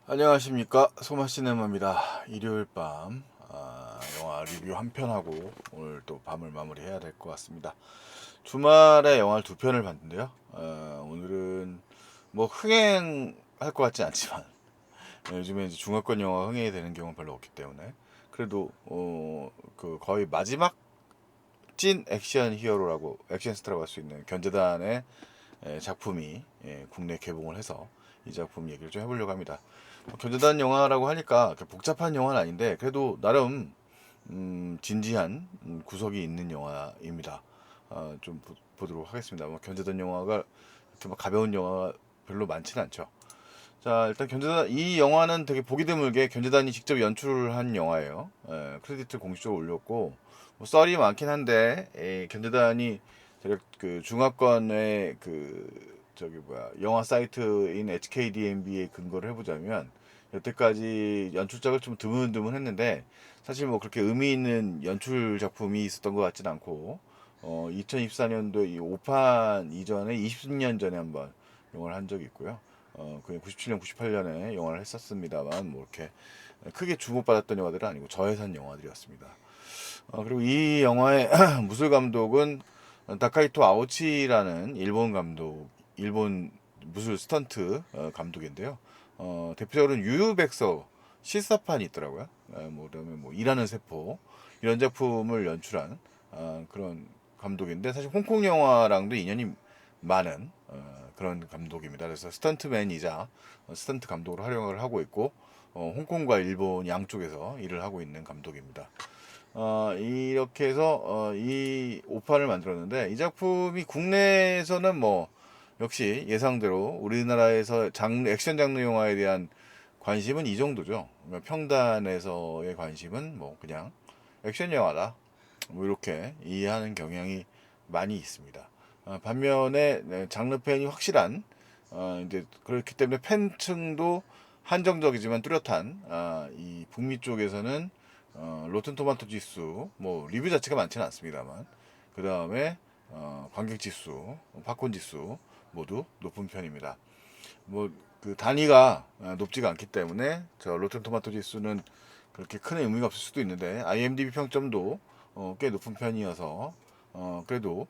안녕하십니까, 소마시네마입니다. 일요일 밤 영화 리뷰 한 편하고 오늘 또 밤을 마무리해야 될 것 같습니다. 주말에 영화를 두 편을 봤는데요. 오늘은 뭐 흥행할 것 같지 않지만 요즘에 이제 중화권 영화 흥행이 되는 경우는 별로 없기 때문에 그래도 그 거의 마지막 찐 액션 히어로라고 액션 스타라고 할 수 있는 견재단의 작품이 국내 개봉을 해서 이 작품 얘기를 좀 해보려고 합니다. 견재단 영화라고 하니까 복잡한 영화는 아닌데 그래도 나름 진지한 구석이 있는 영화입니다. 좀 보도록 하겠습니다. 견재단 영화가 이렇게 막 가벼운 영화가 별로 많지는 않죠. 자, 일단 견재단 이 영화는 되게 보기 드물게 견재단이 직접 연출을 한 영화예요. 크레디트 공식적으로 올렸고 뭐 썰이 많긴 한데 견재단이 제가 그 중화권의 그 저기 뭐야 영화 사이트인 HKDNB에 근거를 해보자면 여태까지 연출작을 좀 드문드문했는데 사실 뭐 그렇게 의미 있는 연출 작품이 있었던 것 같지는 않고 2024년도 이 오판 이전에 20년 전에 한번 영화를 한 적이 있고요. 그 97년, 98년에 영화를 했었습니다만 뭐 이렇게 크게 주목받았던 영화들은 아니고 저예산 영화들이었습니다. 그리고 이 영화의 무술 감독은 다카이토 아오치라는 일본 감독, 일본 무술 스턴트 감독인데요. 대표적으로는 유유백서 실사판이 있더라고요. 뭐 그다음에 뭐 일하는 세포 이런 작품을 연출한 그런 감독인데 사실 홍콩 영화랑도 인연이 많은 그런 감독입니다. 그래서 스턴트맨이자 스턴트 감독으로 활용을 하고 있고 홍콩과 일본 양쪽에서 일을 하고 있는 감독입니다. 이렇게 해서 이 오판을 만들었는데 이 작품이 국내에서는 뭐 역시 예상대로 우리나라에서 액션 장르 영화에 대한 관심은 이 정도죠. 그러니까 평단에서의 관심은 뭐 그냥 액션 영화다. 뭐 이렇게 이해하는 경향이 많이 있습니다. 반면에 장르 팬이 확실한 이제 그렇기 때문에 팬층도 한정적이지만 뚜렷한 이 북미 쪽에서는 로튼 토마토 지수 뭐 리뷰 자체가 많지는 않습니다만 그 다음에 관객 지수, 팝콘 지수 모두 높은 편입니다. 뭐 그 단위가 높지가 않기 때문에 저 로튼 토마토 지수는 그렇게 큰 의미가 없을 수도 있는데 IMDb 평점도 꽤 높은 편이어서 그래도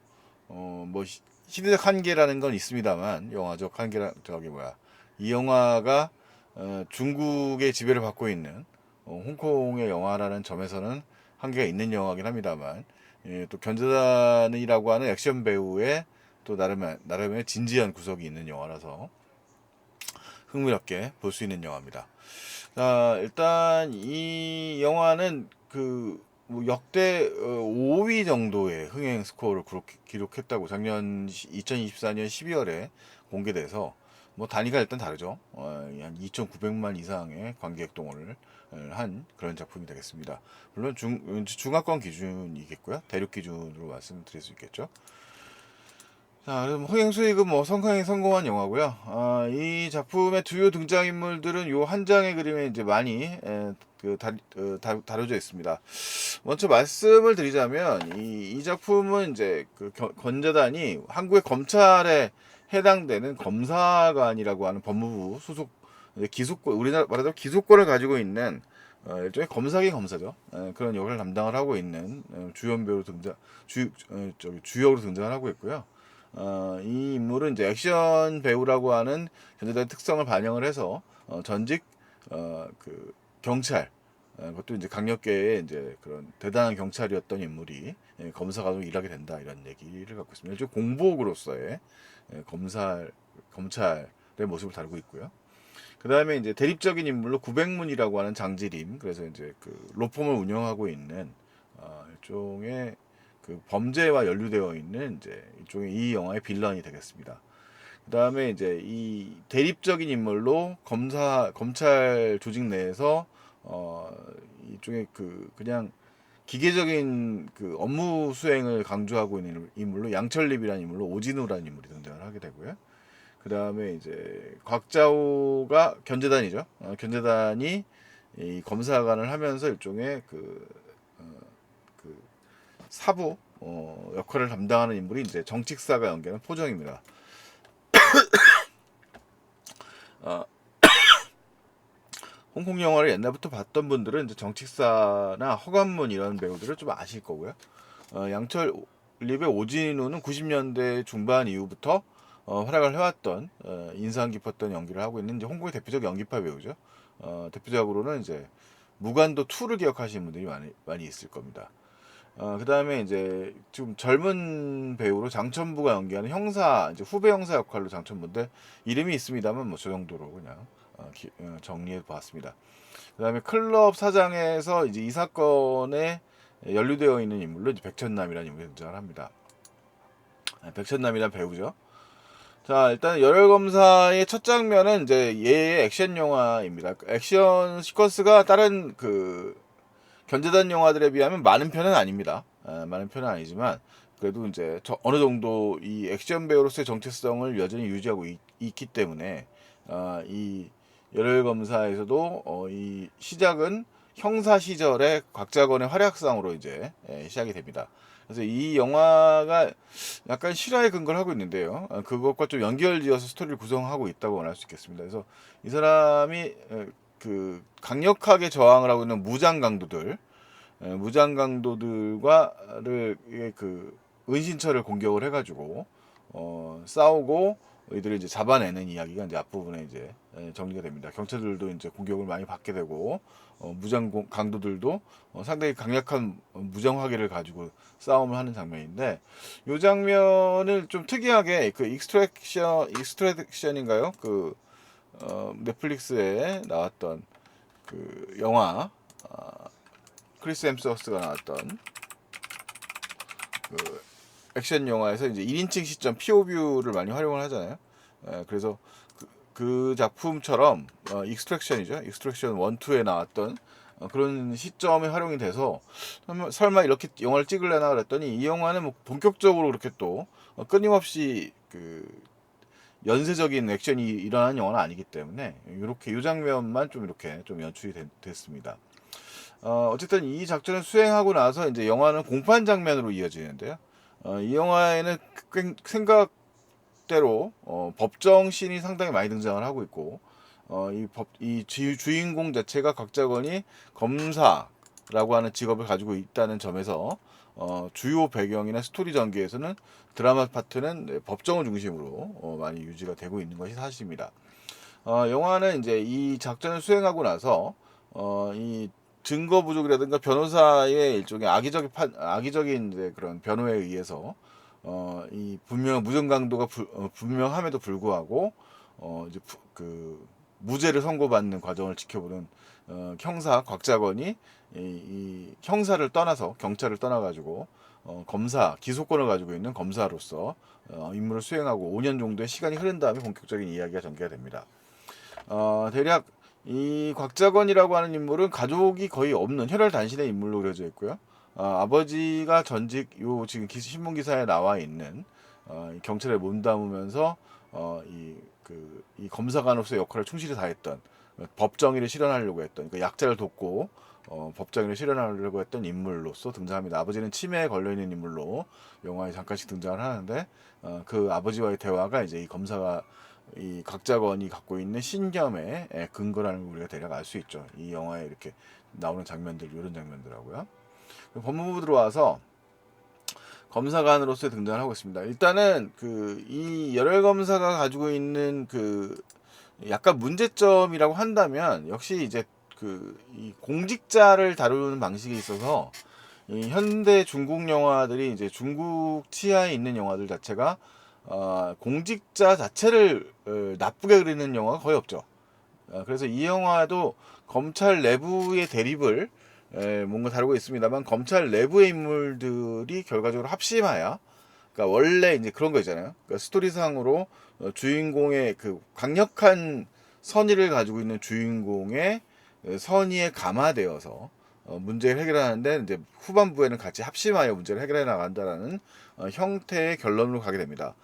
뭐 시대적 한계라는 건 있습니다만 영화적 한계라 저기 뭐야 이 영화가 중국의 지배를 받고 있는 홍콩의 영화라는 점에서는 한계가 있는 영화긴 합니다만 또 견자단이라고 하는 액션 배우의 또 나름의 진지한 구석이 있는 영화라서 흥미롭게 볼 수 있는 영화입니다. 자, 일단 이 영화는 그뭐 역대 5위 정도의 흥행 스코어를 기록했다고 작년 2024년 12월에 공개돼서 뭐 단위가 일단 다르죠. 한 2,900만 이상의 관객 동원을 한 그런 작품이 되겠습니다. 물론 중하권 기준이겠고요. 대륙 기준으로 말씀드릴 수 있겠죠. 자, 그럼 흥행 수익은 뭐 성공에 성공한 영화고요. 이 작품의 주요 등장인물들은 요 한 장의 그림에 이제 많이 다뤄져 있습니다. 먼저 말씀을 드리자면 이 작품은 이제 그 권재단이 한국의 검찰에 해당되는 검사관이라고 하는 법무부 소속 기소권 우리나라 말하자면 기소권을 가지고 있는 일종의 검사긴 검사죠. 그런 역할을 담당을 하고 있는 주연 배우 주역으로 등장을 하고 있고요. 이 인물은 이제 액션 배우라고 하는 현재의 특성을 반영을 해서 전직 그 경찰 그것도 이제 강력계의 이제 그런 대단한 경찰이었던 인물이 검사관으로 일하게 된다 이런 얘기를 갖고 있습니다. 일종 공복으로서의 검찰의 모습을 다루고 있고요. 그 다음에 이제 대립적인 인물로 구백문이라고 하는 장지림, 그래서 이제 그 로펌을 운영하고 있는 일종의 그 범죄와 연루되어 있는 이제 일종의 이 영화의 빌런이 되겠습니다. 그 다음에 이제 이 대립적인 인물로 검찰 조직 내에서 어 일종의 그냥 기계적인 그 업무 수행을 강조하고 있는 인물로 양철립이라는 인물로 오진우라는 인물이 등장을 하게 되고요. 그 다음에 이제 곽자오가 견재단이죠. 견재단이 이 검사관을 하면서 일종의 그 사부 역할을 담당하는 인물이 이제 정칙사가 연기하는 포정입니다. 어, 홍콩 영화를 옛날부터 봤던 분들은 이제 정칙사나 허관문 이런 배우들을 좀 아실 거고요. 양철 립의 오진우는 90년대 중반 이후부터 활약을 해왔던 인상 깊었던 연기를 하고 있는 이제 홍콩의 대표적 연기파 배우죠. 대표적으로는 이제 무간도 2를 기억하시는 분들이 많이 있을 겁니다. 그 다음에 이제 좀 젊은 배우로 장천부가 연기하는 형사, 이제 후배 형사 역할로 장천부인데 이름이 있습니다만 뭐 저 정도로 그냥 정리해 보았습니다. 그 다음에 클럽 사장에서 이제 이 사건에 연루되어 있는 인물로 이제 백천남이라는 인물이 등장을 합니다. 백천남이란 배우죠. 자, 일단 열혈검사의 첫 장면은 이제 얘의 액션 영화입니다. 액션 시퀀스가 다른 그 견제단 영화들에 비하면 많은 편은 아닙니다. 많은 편은 아니지만 그래도 이제 어느 정도 이 액션 배우로서의 정체성을 여전히 유지하고 있기 때문에 이 열혈검사에서도 이 시작은 형사 시절의 곽자건의 활약상으로 이제 시작이 됩니다. 그래서 이 영화가 약간 실화에 근거를 하고 있는데요. 그것과 좀 연결지어서 스토리를 구성하고 있다고 말할 수 있겠습니다. 그래서 이 사람이 그 강력하게 저항을 하고 있는 무장 강도들과를 그 은신처를 공격을 해가지고 싸우고 이들을 이제 잡아내는 이야기가 이제 앞부분에 이제 정리가 됩니다. 경찰들도 이제 공격을 많이 받게 되고 무장 강도들도 상당히 강력한 무장 화기를 가지고 싸움을 하는 장면인데 이 장면을 좀 특이하게 그 익스트랙션인가요? 그 넷플릭스에 나왔던 그 영화 크리스 햄스워스가 나왔던 그 액션 영화에서 이제 1인칭 시점 POV를 많이 활용을 하잖아요. 그래서 그 작품처럼 익스트랙션이죠. 익스트랙션 1, 2에 나왔던 그런 시점에 활용이 돼서 설마 이렇게 영화를 찍으려나 그랬더니 이 영화는 뭐 본격적으로 그렇게 또 끊임없이 그 연쇄적인 액션이 일어나는 영화는 아니기 때문에 이렇게 이 장면만 좀 이렇게 좀 연출이 됐습니다. 어쨌든 이 작전을 수행하고 나서 이제 영화는 공판 장면으로 이어지는데요. 이 영화에는 생각대로 법정 씬이 상당히 많이 등장을 하고 있고 이 주인공 자체가 곽자건이 검사라고 하는 직업을 가지고 있다는 점에서 주요 배경이나 스토리 전개에서는 드라마 파트는 법정을 중심으로 많이 유지가 되고 있는 것이 사실입니다. 영화는 이제 이 작전을 수행하고 나서 이 증거 부족이라든가 변호사의 일종의 악의적인 이제 그런 변호에 의해서 이 분명 무죄 강도가 분명함에도 불구하고 이제 그 무죄를 선고받는 과정을 지켜보는 형사 곽자건이 이 형사를 떠나서 경찰을 떠나가지고 검사 기소권을 가지고 있는 검사로서 임무를 수행하고 5년 정도의 시간이 흐른 다음에 본격적인 이야기가 전개가 됩니다. 대략 이 곽자건이라고 하는 인물은 가족이 거의 없는 혈혈 단신의 인물로 그려져 있고요. 아버지가 전직 지금 신문 기사에 나와 있는 경찰에 몸담으면서 이 검사관으로서의 역할을 충실히 다했던 법정의를 실현하려고 했던 그 약자를 돕고 법정의를 실현하려고 했던 인물로서 등장합니다. 아버지는 치매에 걸려 있는 인물로 영화에 잠깐씩 등장을 하는데 그 아버지와의 대화가 이제 이 검사가 이 각자건이 갖고 있는 신념의 근거라는 걸 우리가 대략 알 수 있죠. 이 영화에 이렇게 나오는 장면들, 이런 장면들하고요. 법무부 들어와서 검사관으로서 등장을 하고 있습니다. 일단은 이 열혈 검사가 가지고 있는 그 약간 문제점이라고 한다면 역시 이제 이 공직자를 다루는 방식에 있어서 이 현대 중국 영화들이 이제 중국 치하에 있는 영화들 자체가 공직자 자체를 나쁘게 그리는 영화가 거의 없죠. 그래서 이 영화도 검찰 내부의 대립을 뭔가 다루고 있습니다만 검찰 내부의 인물들이 결과적으로 합심하여 그러니까 원래 이제 그런 거 있잖아요. 그러니까 스토리상으로 주인공의 그 강력한 선의를 가지고 있는 주인공의 선의에 감화되어서 문제를 해결하는데 이제 후반부에는 같이 합심하여 문제를 해결해 나간다라는 형태의 결론으로 가게 됩니다.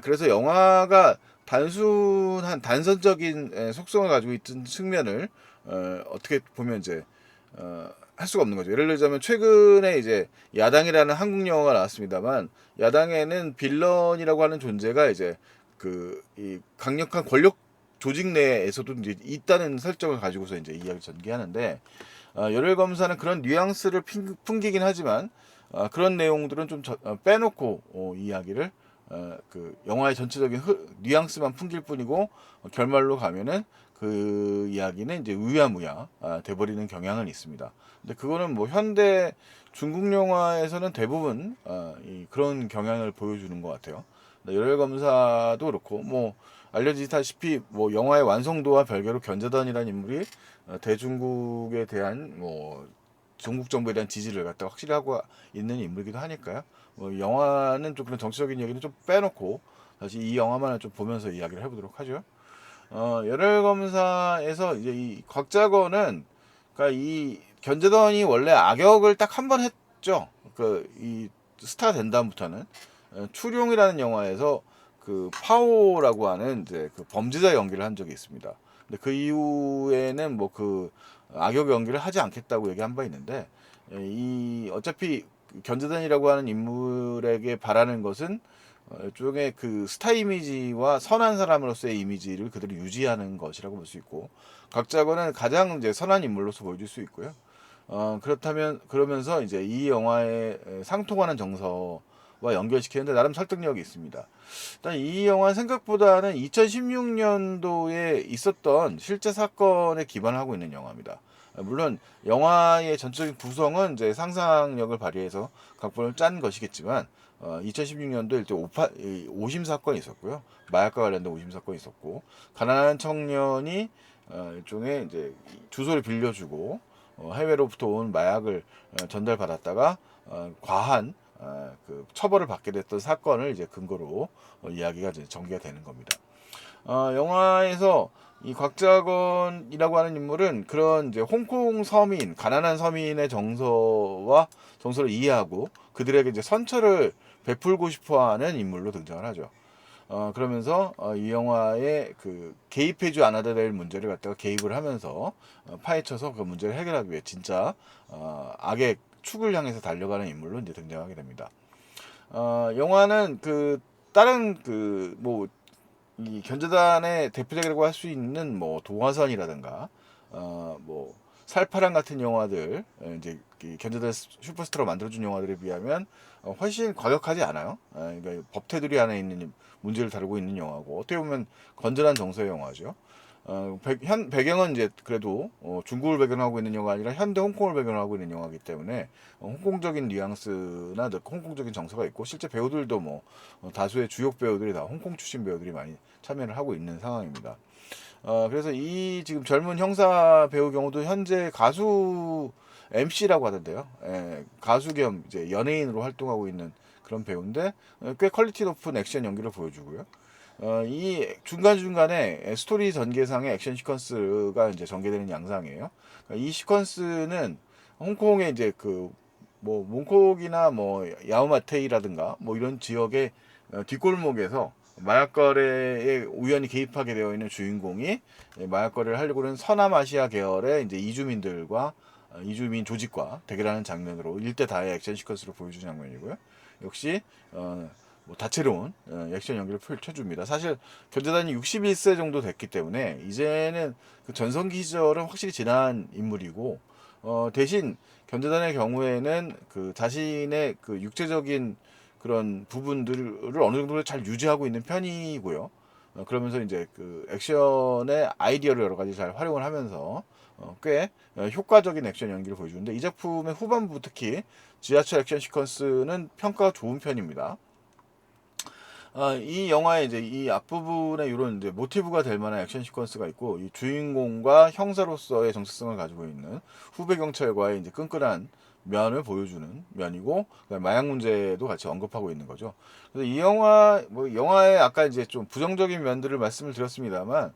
그래서 영화가 단순한 단선적인 속성을 가지고 있던 측면을 어떻게 보면 이제 할 수가 없는 거죠. 예를 들자면 최근에 이제 야당이라는 한국 영화가 나왔습니다만 야당에는 빌런이라고 하는 존재가 이제 이 강력한 권력 조직 내에서도 이제 있다는 설정을 가지고서 이제 이야기 전개하는데, 열혈 검사는 그런 뉘앙스를 풍기긴 하지만 그런 내용들은 좀 빼놓고 이야기를 그 영화의 전체적인 뉘앙스만 풍길 뿐이고, 결말로 가면은 그 이야기는 이제 의아무야 돼버리는 경향은 있습니다. 근데 그거는 뭐 현대 중국 영화에서는 대부분 그런 경향을 보여주는 것 같아요. 열혈 검사도 그렇고, 뭐 알려지다시피 뭐 영화의 완성도와 별개로 견자단이라는 인물이 대중국에 대한 뭐 중국 정부에 대한 지지를 갖다 확실히 하고 있는 인물이기도 하니까요. 뭐 영화는 좀 그런 정치적인 얘기는 좀 빼놓고 다시 이 영화만을 좀 보면서 이야기를 해보도록 하죠. 열혈 검사에서 이제 이 곽자건은, 그러니까 이 견자단이 원래 악역을 딱 한 번 했죠. 그 이 스타 된 다음부터는 추룡이라는 영화에서 그 파오라고 하는 이제 그 범죄자 연기를 한 적이 있습니다. 근데 그 이후에는 뭐 그 악역 연기를 하지 않겠다고 얘기한 바 있는데, 이 어차피 견자단이라고 하는 인물에게 바라는 것은 일종의 그 스타 이미지와 선한 사람으로서의 이미지를 그대로 유지하는 것이라고 볼 수 있고, 각자거는 가장 이제 선한 인물로서 보여줄 수 있고요. 그렇다면 그러면서 이제 이 영화에 상통하는 정서와 연결시키는데 나름 설득력이 있습니다. 일단 이 영화는 생각보다는 2016년도에 있었던 실제 사건에 기반하고 있는 영화입니다. 물론 영화의 전적인 구성은 이제 상상력을 발휘해서 각본을 짠 것이겠지만, 2016년도 일대 오심 사건이 있었고요. 마약과 관련된 오심 사건이 있었고, 가난한 청년이 일종의 이제 주소를 빌려주고 해외로부터 온 마약을 전달받았다가 과한 그 처벌을 받게 됐던 사건을 이제 근거로 이야기가 이제 전개가 되는 겁니다. 영화에서 이 곽자건이라고 하는 인물은 그런 이제 홍콩 서민, 가난한 서민의 정서를 이해하고 그들에게 이제 선처를 베풀고 싶어하는 인물로 등장을 하죠. 그러면서 이 영화에 그 개입해주지 않아도 될 문제를 갖다가 개입을 하면서 파헤쳐서 그 문제를 해결하기 위해 진짜 악의 축을 향해서 달려가는 인물로 이제 등장하게 됩니다. 영화는 그 다른 그 뭐 이 견자단의 대표작이라고 할 수 있는 뭐 도화선이라든가 뭐 살파랑 같은 영화들, 이제 견자단 슈퍼스타로 만들어준 영화들에 비하면 훨씬 과격하지 않아요. 그러니까 법테두리 안에 있는 문제를 다루고 있는 영화고, 어떻게 보면 건전한 정서의 영화죠. 배경은 이제 그래도 중국을 배경으로 하고 있는 영화가 아니라 현대 홍콩을 배경으로 하고 있는 영화이기 때문에 홍콩적인 뉘앙스나 홍콩적인 정서가 있고, 실제 배우들도 뭐 다수의 주역 배우들이 다 홍콩 출신 배우들이 많이 참여를 하고 있는 상황입니다. 그래서 이 지금 젊은 형사 배우 경우도 현재 가수 MC라고 하던데요. 가수 겸 이제 연예인으로 활동하고 있는 그런 배우인데, 꽤 퀄리티 높은 액션 연기를 보여주고요. 이 중간중간에 스토리 전개상의 액션 시퀀스가 이제 전개되는 양상이에요. 이 시퀀스는 홍콩의 이제 그 뭐 몽콕이나 뭐 야오마테이라든가 뭐 이런 지역의 뒷골목에서 마약 거래에 우연히 개입하게 되어 있는 주인공이 마약 거래를 하려고 하는 서남아시아 계열의 이제 이주민들과 이주민 조직과 대결하는 장면으로 일대 다의 액션 시퀀스로 보여주는 장면이고요. 역시 뭐 다채로운 액션 연기를 펼쳐줍니다. 사실 견자단이 61세 정도 됐기 때문에 이제는 그 전성기 시절은 확실히 지난 인물이고, 대신 견자단의 경우에는 그 자신의 그 육체적인 그런 부분들을 어느 정도 잘 유지하고 있는 편이고요. 그러면서 이제 그 액션의 아이디어를 여러 가지 잘 활용을 하면서 꽤 효과적인 액션 연기를 보여주는데, 이 작품의 후반부 특히 지하철 액션 시퀀스는 평가가 좋은 편입니다. 이 영화에 이제 이 앞부분에 이런 이제 모티브가 될 만한 액션 시퀀스가 있고, 이 주인공과 형사로서의 정체성을 가지고 있는 후배 경찰과의 이제 끈끈한 면을 보여주는 면이고, 마약 문제도 같이 언급하고 있는 거죠. 그래서 이 영화 뭐 영화에 아까 이제 좀 부정적인 면들을 말씀을 드렸습니다만,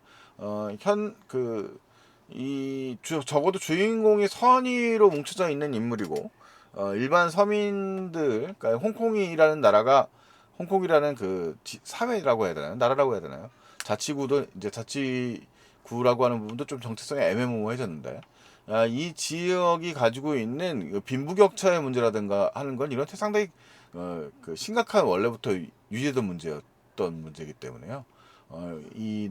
현 그 적어도 주인공이 선의로 뭉쳐져 있는 인물이고, 일반 서민들, 그러니까 홍콩이라는 그 사회라고 해야 되나요? 나라라고 해야 되나요? 자치구도 이제 자치구라고 하는 부분도 좀 정체성이 애매모호해졌는데, 이 지역이 가지고 있는 그 빈부격차의 문제라든가 하는 건 이런 상당히 그 심각한 원래부터 유지되던 문제였던 문제이기 때문에요. 이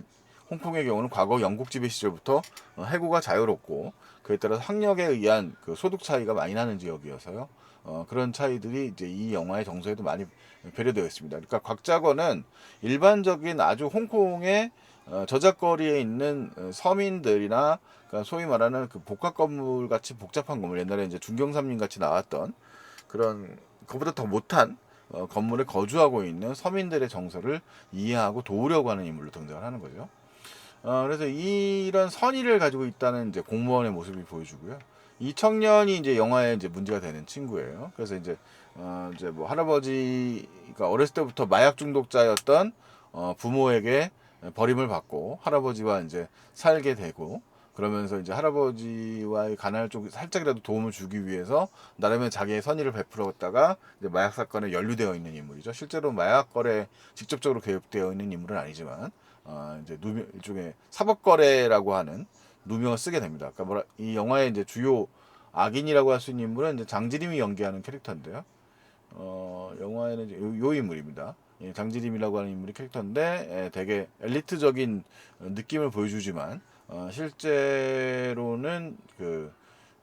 홍콩의 경우는 과거 영국 지배 시절부터 해고가 자유롭고 그에 따라 학력에 의한 그 소득 차이가 많이 나는 지역이어서요. 그런 차이들이 이제 이 영화의 정서에도 많이 배려되어 있습니다. 그러니까 곽자건은 일반적인 아주 홍콩의 저작거리에 있는 서민들이나 그러니까 소위 말하는 그 복합 건물 같이 복잡한 건물, 옛날에 이제 중경삼림 같이 나왔던 그런 그보다 더 못한 건물에 거주하고 있는 서민들의 정서를 이해하고 도우려고 하는 인물로 등장을 하는 거죠. 그래서 이런 선의를 가지고 있다는 이제 공무원의 모습이 보여주고요. 이 청년이 이제 영화에 이제 문제가 되는 친구예요. 그래서 이제 뭐 할아버지가 어렸을 때부터 마약 중독자였던 부모에게 버림을 받고 할아버지와 이제 살게 되고, 그러면서 이제 할아버지와의 가난을 좀 살짝이라도 도움을 주기 위해서 나름의 자기의 선의를 베풀었다가 이제 마약 사건에 연루되어 있는 인물이죠. 실제로 마약 거래 직접적으로 개입되어 있는 인물은 아니지만 이제 누명 일종의 사법거래라고 하는 누명을 쓰게 됩니다. 그러니까 이 영화의 이제 주요 악인이라고 할 수 있는 인물은 이제 장지림이 연기하는 캐릭터인데요. 영화에는 이제 요 인물입니다. 예, 장지림이라고 하는 인물이 캐릭터인데 되게 엘리트적인 느낌을 보여주지만 실제로는 그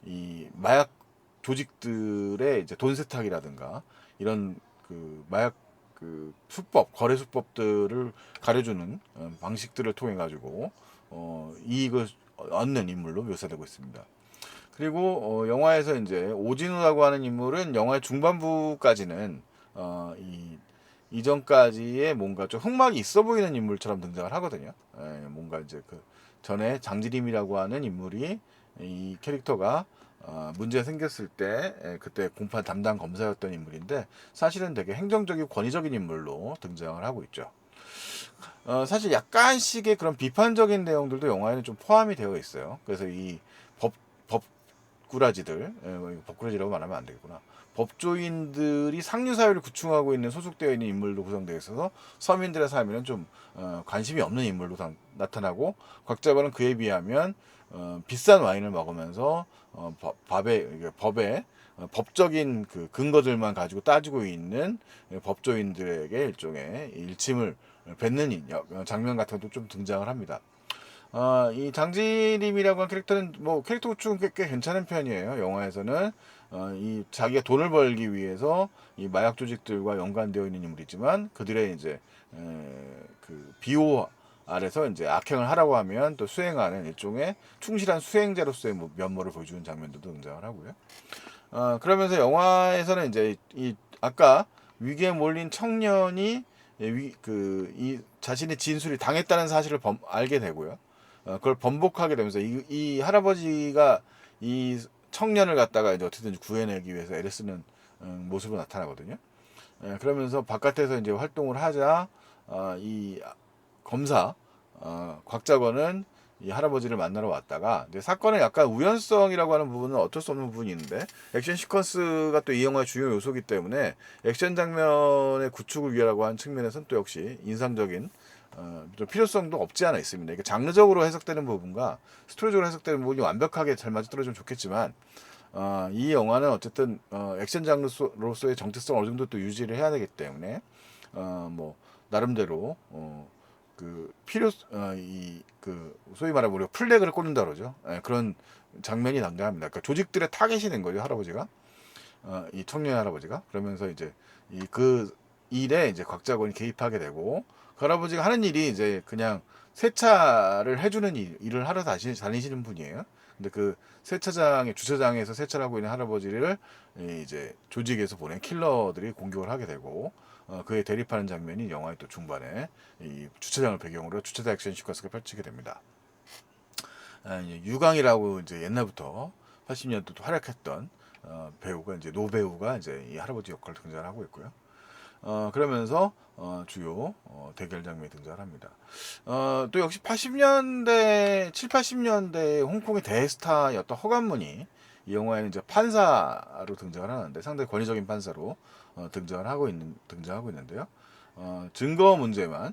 이 마약 조직들의 이제 돈 세탁이라든가 이런 그 마약 그 수법, 거래 수법들을 가려주는 방식들을 통해 가지고 이익을 얻는 인물로 묘사되고 있습니다. 그리고 영화에서 이제 오진우라고 하는 인물은 영화의 중반부까지는 이전까지의 뭔가 좀 흑막이 있어 보이는 인물처럼 등장을 하거든요. 뭔가 이제 그 전에 장지림이라고 하는 인물이 이 캐릭터가 문제가 생겼을 때 그때 공판 담당 검사였던 인물인데 사실은 되게 행정적이고 권위적인 인물로 등장을 하고 있죠. 사실 약간씩의 그런 비판적인 내용들도 영화에는 좀 포함이 되어 있어요. 그래서 이 법꾸라지들, 법꾸라지라고 말하면 안 되겠구나. 법조인들이 상류사회를 구축하고 있는 소속되어 있는 인물로 구성되어 있어서 서민들의 삶에는 좀 관심이 없는 인물로 나타나고, 곽자번은 그에 비하면 비싼 와인을 먹으면서 법에 법적인 그 근거들만 가지고 따지고 있는 법조인들에게 일종의 일침을 뱉는 장면 같은 것도 좀 등장을 합니다. 이 장지림이라고 하는 캐릭터는 뭐 캐릭터 구축은 꽤 괜찮은 편이에요. 영화에서는 이 자기가 돈을 벌기 위해서 이 마약 조직들과 연관되어 있는 인물이지만 그들의 이제 그 비호 아래서 이제 악행을 하라고 하면 또 수행하는 일종의 충실한 수행자로서의 면모를 보여주는 장면도 등장을 하고요. 그러면서 영화에서는 이제 이 아까 위기에 몰린 청년이 이 자신의 진술이 당했다는 사실을 알게 되고요. 그걸 번복하게 되면서 이 할아버지가 이 청년을 갖다가 이제 어떻게든 구해내기 위해서 애를 쓰는 모습으로 나타나거든요. 그러면서 바깥에서 이제 활동을 하자 이 검사 곽자건은 이 할아버지를 만나러 왔다가 이제 사건의 약간 우연성이라고 하는 부분은 어쩔 수 없는 부분이 있는데, 액션 시퀀스가 또 이 영화의 주요 요소이기 때문에 액션 장면의 구축을 위하라고 하는 측면에서는 또 역시 인상적인 좀 필요성도 없지 않아 있습니다. 이게 장르적으로 해석되는 부분과 스토리적으로 해석되는 부분이 완벽하게 잘 맞아떨어지면 좋겠지만 이 영화는 어쨌든 액션 장르로서의 정체성 어느 정도 또 유지를 해야 되기 때문에 뭐 나름대로 그 이 그 소위 말하면 우리가 플래그를 꽂는다 그러죠. 그런 장면이 등장합니다. 그러니까 조직들의 타겟이 된 거죠, 할아버지가. 이 청년 할아버지가. 그러면서 이제 이 그 일에 이제 곽자건이 개입하게 되고, 그 할아버지가 하는 일이 이제 그냥 세차를 해주는 일을 하러 다니시는 분이에요. 근데 그 세차장의 주차장에서 세차를 하고 있는 할아버지를 이제 조직에서 보낸 킬러들이 공격을 하게 되고, 그에 대립하는 장면이 영화의 또 중반에 이 주차장을 배경으로 주차장 액션 시퀀스가 펼치게 됩니다. 이제 유강이라고 이제 옛날부터 80년대도 활약했던 배우가 이제 노 배우가 이제 이 할아버지 역할을 등장하고 있고요. 그러면서 주요 대결 장면이 등장합니다. 또 역시 80년대, 7, 80년대 홍콩의 대스타였던 허관문이 이 영화에는 이제 판사로 등장을 하는데, 상당히 권위적인 판사로 등장하고 있는데요. 증거 문제만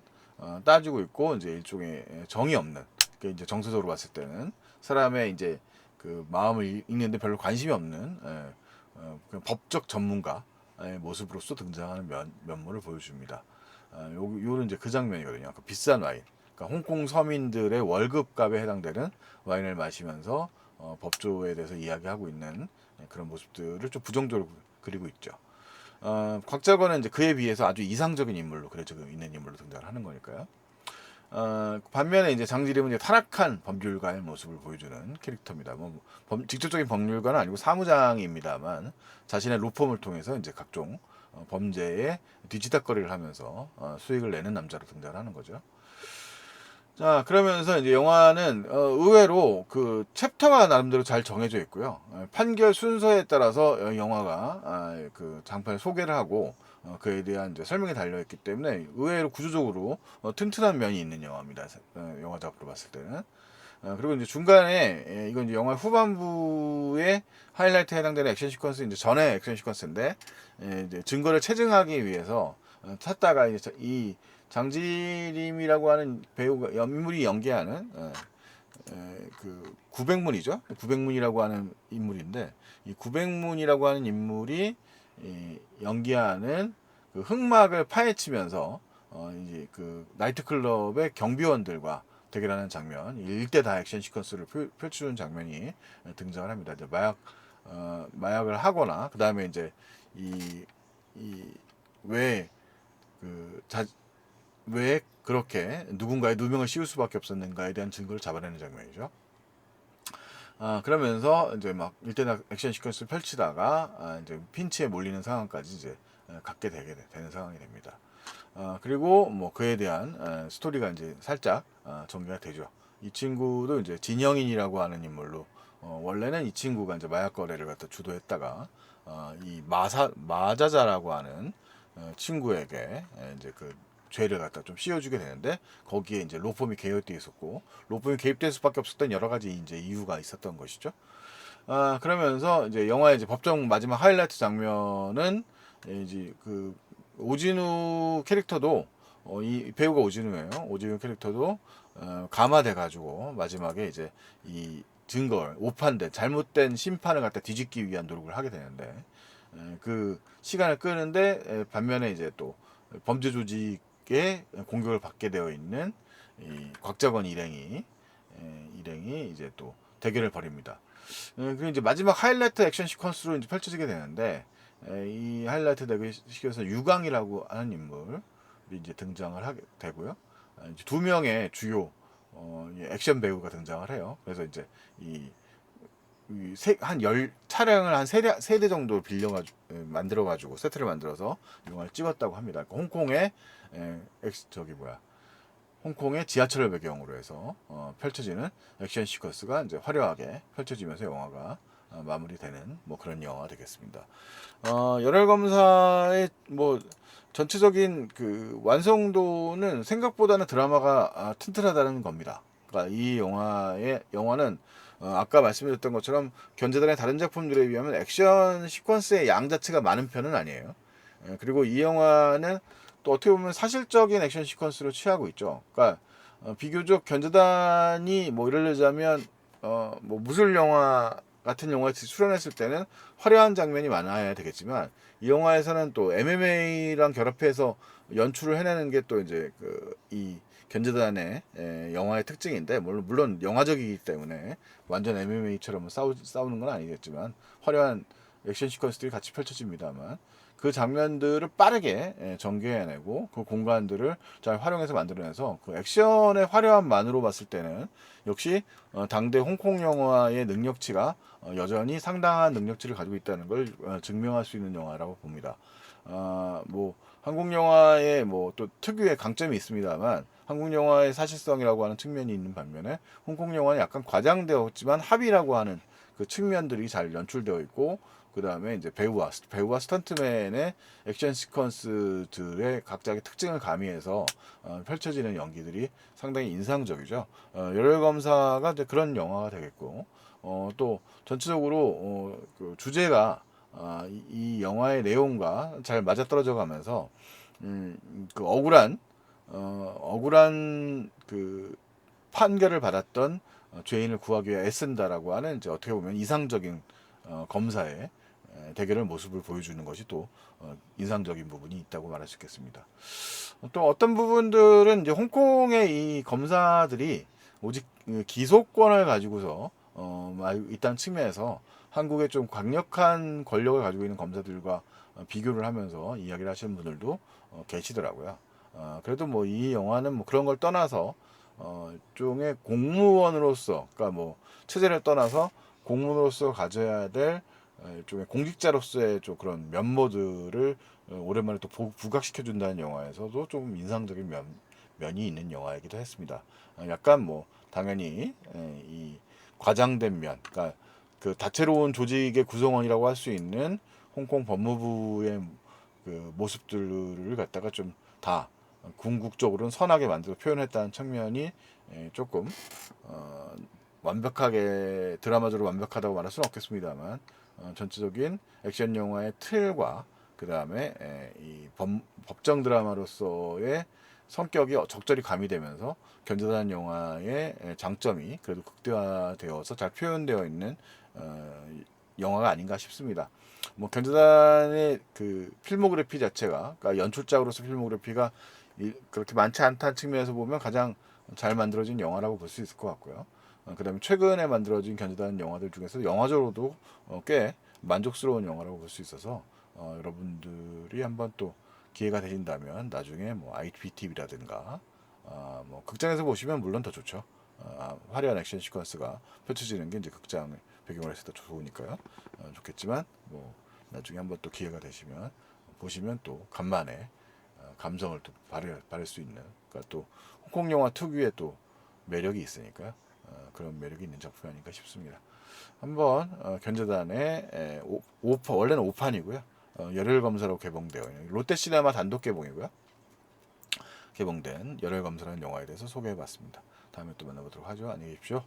따지고 있고, 이제 일종의 정이 없는, 이제 정서적으로 봤을 때는 사람의 이제 그 마음을 읽는데 별로 관심이 없는 법적 전문가 모습으로서 등장하는 면모를 보여줍니다. 요는 이제 그 장면이거든요. 그 비싼 와인. 그러니까 홍콩 서민들의 월급값에 해당되는 와인을 마시면서 법조에 대해서 이야기하고 있는 그런 모습들을 좀 부정적으로 그리고 있죠. 곽자건은 이제 그에 비해서 아주 이상적인 인물로 그려져 있는 인물로 등장을 하는 거니까요. 반면에 이제 장지림은 이제 타락한 법률가의 모습을 보여주는 캐릭터입니다. 직접적인 법률가는 아니고 사무장입니다만 자신의 로펌을 통해서 이제 각종 범죄에 뒤치다거리를 하면서 수익을 내는 남자로 등장을 하는 거죠. 자, 그러면서 이제 영화는 의외로 그 챕터가 나름대로 잘 정해져 있고요. 판결 순서에 따라서 영화가 그 장판에 소개를 하고 그에 대한 이제 설명이 달려 있기 때문에 의외로 구조적으로 튼튼한 면이 있는 영화입니다. 영화 작업으로 봤을 때는. 그리고 이제 중간에 이건 이제 영화 후반부의 하이라이트에 해당되는 액션 시퀀스 이제 전에 액션 시퀀스인데 이제 증거를 체증하기 위해서 찾다가 이제 이 장지림이라고 하는 배우가 인물이 연기하는 그 구백문이죠. 구백문이라고 하는 인물인데 이 구백문이라고 하는 인물이 연기하는 그 흑막을 파헤치면서 이제 그 나이트클럽의 경비원들과 대결하는 장면, 일대 다 액션 시퀀스를 펼치는 장면이 등장을 합니다. 이제 마약을 하거나 그 다음에 이제 이왜그 왜 그렇게 누군가의 누명을 씌울 수밖에 없었는가에 대한 증거를 잡아내는 장면이죠. 그러면서 이제 막 일대나 액션 시퀀스를 펼치다가 이제 핀치에 몰리는 상황까지 이제 갖게 되는 상황이 됩니다. 그리고 뭐 그에 대한 스토리가 이제 살짝 전개가 되죠. 이 친구도 이제 진영인이라고 하는 인물로 원래는 이 친구가 이제 마약 거래를 갖다 주도했다가 이 마자자라고 하는 친구에게 이제 그 죄를 갖다 좀 씌워주게 되는데 거기에 이제 로펌이 개입돼 있었고 로펌이 개입될 수밖에 없었던 여러 가지 이제 이유가 있었던 것이죠. 그러면서 이제 영화의 이제 법정 마지막 하이라이트 장면은 이제 그 오진우 캐릭터도 이 배우가 오진우예요. 오진우 캐릭터도 감화돼 가지고 마지막에 이제 이 증거를 오판된 잘못된 심판을 갖다 뒤집기 위한 노력을 하게 되는데 그 시간을 끄는데 반면에 이제 또 범죄 조직의 공격을 받게 되어 있는 이 곽자건 일행이 이제 또 대결을 벌입니다. 그리고 이제 마지막 하이라이트 액션 시퀀스로 이제 펼쳐지게 되는데 이 하이라이트 대결시켜서 유광이라고 하는 인물이 이제 등장을 하게 되고요. 이제 두 명의 주요 액션 배우가 등장을 해요. 그래서 이제 한 차량을 한 세대 정도 빌려가지고 만들어가지고 세트를 만들어서 영화를 찍었다고 합니다. 그러니까 홍콩의 지하철을 배경으로 해서 펼쳐지는 액션 시퀀스가 이제 화려하게 펼쳐지면서 영화가 마무리되는 뭐 그런 영화가 되겠습니다. 열혈 검사의 뭐 전체적인 그 완성도는 생각보다는 드라마가 튼튼하다는 겁니다. 그러니까 이 영화는 아까 말씀드렸던 것처럼 견제단의 다른 작품들에 비하면 액션 시퀀스의 양 자체가 많은 편은 아니에요. 그리고 이 영화는 또 어떻게 보면 사실적인 액션 시퀀스로 취하고 있죠. 그러니까 비교적 견제단이 뭐 이러려자면 뭐 무술 영화 같은 영화에 출연했을 때는 화려한 장면이 많아야 되겠지만 이 영화에서는 또 MMA랑 결합해서 연출을 해내는 게 또 이제 이 견제단의 영화의 특징인데 물론 영화적이기 때문에 완전 MMA처럼 싸우는 건 아니겠지만 화려한 액션 시퀀스들이 같이 펼쳐집니다만 그 장면들을 빠르게 전개해내고 그 공간들을 잘 활용해서 만들어내서 그 액션의 화려함만으로 봤을 때는 역시 당대 홍콩 영화의 능력치가 여전히 상당한 능력치를 가지고 있다는 걸 증명할 수 있는 영화라고 봅니다. 뭐 한국 영화의 뭐 또 특유의 강점이 있습니다만 한국 영화의 사실성이라고 하는 측면이 있는 반면에 홍콩 영화는 약간 과장되었지만 합의라고 하는 그 측면들이 잘 연출되어 있고 그 다음에 이제 배우와 스턴트맨의 액션 시퀀스들의 각자의 특징을 가미해서 펼쳐지는 연기들이 상당히 인상적이죠. 열혈 검사가 이제 그런 영화가 되겠고 또 전체적으로 그 주제가 이 영화의 내용과 잘 맞아떨어져 가면서 그 억울한 그 판결을 받았던 죄인을 구하기 위해 애쓴다라고 하는 이제 어떻게 보면 이상적인 검사의 대결의 모습을 보여주는 것이 또 인상적인 부분이 있다고 말할 수 있겠습니다. 또 어떤 부분들은 이제 홍콩의 이 검사들이 오직 기소권을 가지고서 일단 측면에서 한국의 좀 강력한 권력을 가지고 있는 검사들과 비교를 하면서 이야기를 하시는 분들도 계시더라고요. 그래도 뭐 이 영화는 뭐 그런 걸 떠나서 일종의 공무원으로서, 그러니까 뭐 체제를 떠나서 공무원으로서 가져야 될 일종의 공직자로서의 좀 그런 면모들을 오랜만에 또 부각시켜 준다는 영화에서도 좀 인상적인 면이 있는 영화이기도 했습니다. 약간 뭐 당연히 이 과장된 면, 그러니까 그 다채로운 조직의 구성원이라고 할 수 있는 홍콩 법무부의 그 모습들을 갖다가 좀 다 궁극적으로는 선하게 만들어 표현했다는 측면이 조금 어, 완벽하게 드라마적으로 완벽하다고 말할 수는 없겠습니다만 전체적인 액션 영화의 틀과 그 다음에 이 법정 드라마로서의 성격이 적절히 가미되면서 견자단 영화의 장점이 그래도 극대화되어서 잘 표현되어 있는 영화가 아닌가 싶습니다. 뭐 견자단의 그 필모그래피 자체가, 그러니까 연출작으로서 필모그래피가 그렇게 많지 않다는 측면에서 보면 가장 잘 만들어진 영화라고 볼 수 있을 것 같고요. 그다음에 최근에 만들어진 견자단 영화들 중에서 영화적으로도 꽤 만족스러운 영화라고 볼 수 있어서 여러분들이 한번 또 기회가 되신다면 나중에 뭐 IPTV라든가 뭐 극장에서 보시면 물론 더 좋죠. 화려한 액션 시퀀스가 펼쳐지는 게 이제 극장 배경을 해서 더 좋으니까요. 좋겠지만 뭐 나중에 한번 또 기회가 되시면 보시면 또 간만에 감성을 또 발할 수 있는, 그러니까 또 홍콩 영화 특유의 또 매력이 있으니까요. 그런 매력이 있는 작품이 아닌가 싶습니다. 한번 견자단의 원래는 5판이고요. 열혈 검사로 개봉되어 있는 롯데시네마 단독 개봉이고요. 개봉된 열혈 검사라는 영화에 대해서 소개해봤습니다. 다음에 또 만나보도록 하죠. 안녕히 계십시오.